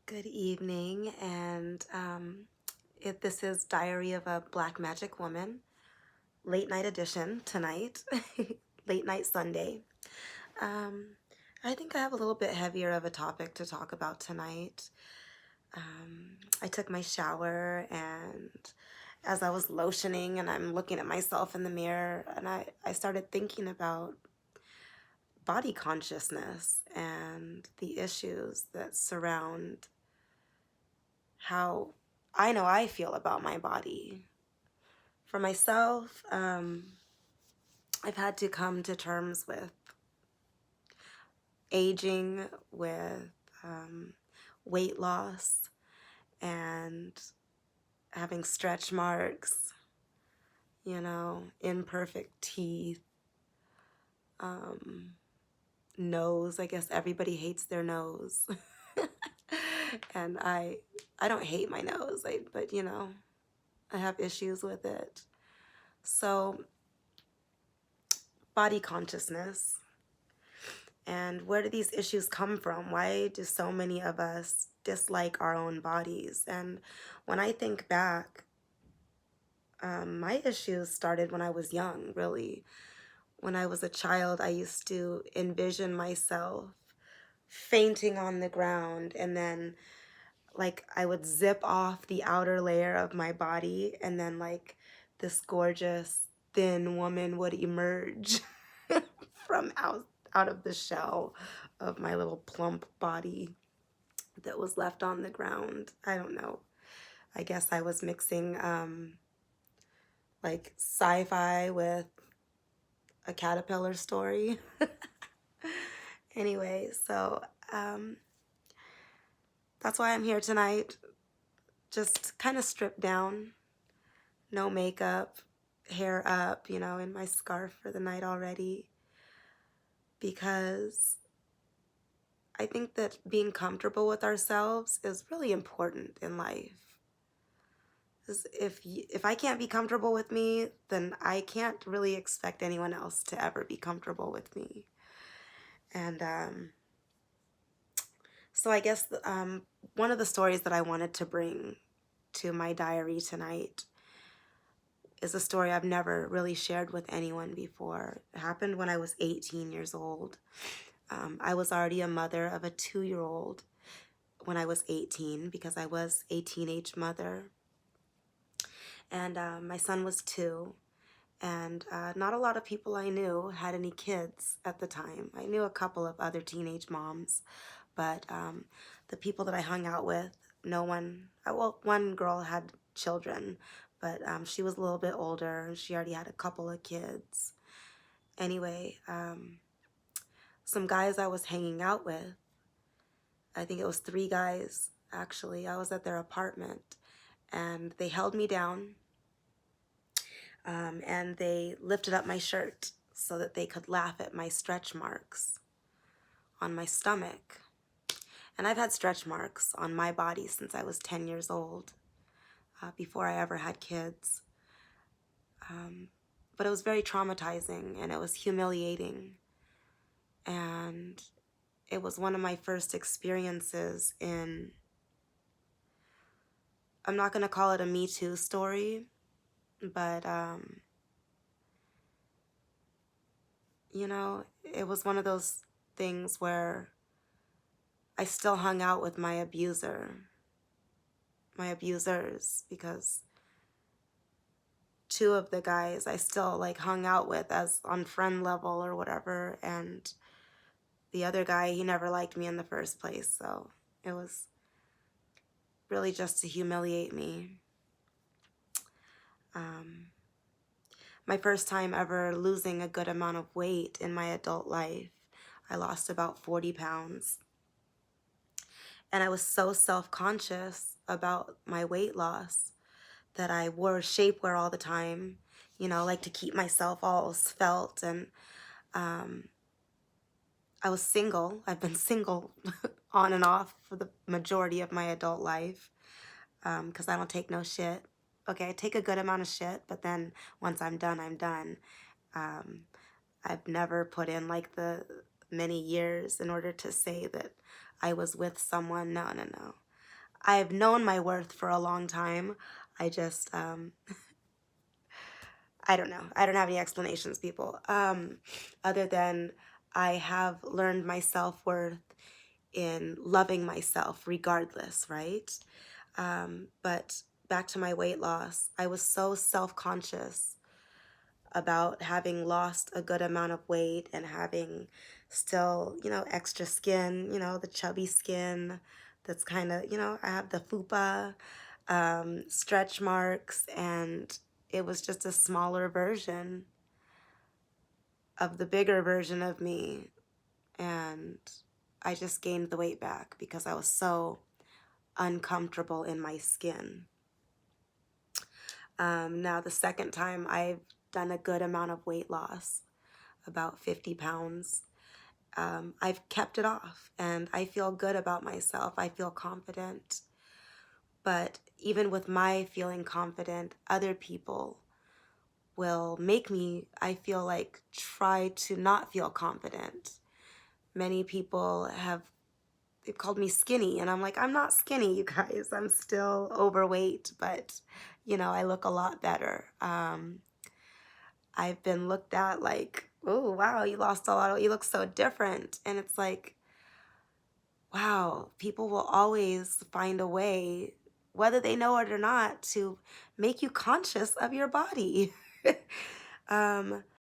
Good evening, and this is Diary of a Black Magic Woman, late night edition tonight, late night Sunday. Um, I think I have a little bit heavier of a topic to talk about tonight. I took my shower, and as I was lotioning and I'm looking at myself in the mirror, and I started thinking about body consciousness and the issues that surround how I know I feel about my body. For myself, I've had to come to terms with aging, with weight loss, and having stretch marks, imperfect teeth, um, nose. I guess everybody hates their nose. And I don't hate my nose, but I have issues with it. So, body consciousness. And where do these issues come from? Why do so many of us dislike our own bodies? And when I think back, my issues started when I was young, really. When I was a child, I used to envision myself fainting on the ground, and then like I would zip off the outer layer of my body, and then like this gorgeous thin woman would emerge from out of the shell of my little plump body that was left on the ground. I don't know. I guess I was mixing like sci-fi with a caterpillar story. Anyway, so um, that's why I'm here tonight. Just kind of stripped down, no makeup, hair up, in my scarf for the night already, because I think that being comfortable with ourselves is really important in life. 'Cause if I can't be comfortable with me, then I can't really expect anyone else to ever be comfortable with me. And so I guess one of the stories that I wanted to bring to my diary tonight is a story I've never really shared with anyone before. It happened when I was 18 years old. I was already a mother of a 2-year-old when I was 18, because I was a teenage mother. And my son was 2. And not a lot of people I knew had any kids at the time. I knew a couple of other teenage moms, but the people that I hung out with, no one, well, one girl had children, but she was a little bit older, and she already had a couple of kids. Anyway, some guys I was hanging out with, I think it was 3 guys, actually. I was at their apartment, and they held me down, and they lifted up my shirt so that they could laugh at my stretch marks on my stomach. And I've had stretch marks on my body since I was 10 years old, before I ever had kids. But it was very traumatizing, and it was humiliating. And it was one of my first experiences in, I'm not going to call it a Me Too story, but, it was one of those things where I still hung out with my abusers, because 2 of the guys I still like hung out with as on friend level or whatever, and the other guy, he never liked me in the first place, so it was really just to humiliate me. My first time ever losing a good amount of weight in my adult life, I lost about 40 pounds. And I was so self-conscious about my weight loss that I wore shapewear all the time, like to keep myself all svelte. And I was single. I've been single on and off for the majority of my adult life, because I don't take no shit. Okay, I take a good amount of shit, but then once I'm done, I'm done. I've never put in like the many years in order to say that I was with someone. No, no, no. I've known my worth for a long time. I just, I don't know. I don't have any explanations, people, other than I have learned my self worth in loving myself regardless, right? But back to my weight loss, I was so self conscious about having lost a good amount of weight and having still, extra skin, the chubby skin that's kind of, I have the fupa, stretch marks, and it was just a smaller version of the bigger version of me. And I just gained the weight back because I was so uncomfortable in my skin. Now, the second time I've done a good amount of weight loss, about 50 pounds. I've kept it off and I feel good about myself. I feel confident. But even with my feeling confident, other people will make me, I feel like, try to not feel confident. Many people have they've called me skinny, and I'm like, I'm not skinny, you guys. I'm still overweight, but I look a lot better. I've been looked at like, oh, wow, you lost a lot of, you look so different. And it's like, wow, people will always find a way, whether they know it or not, to make you conscious of your body. um,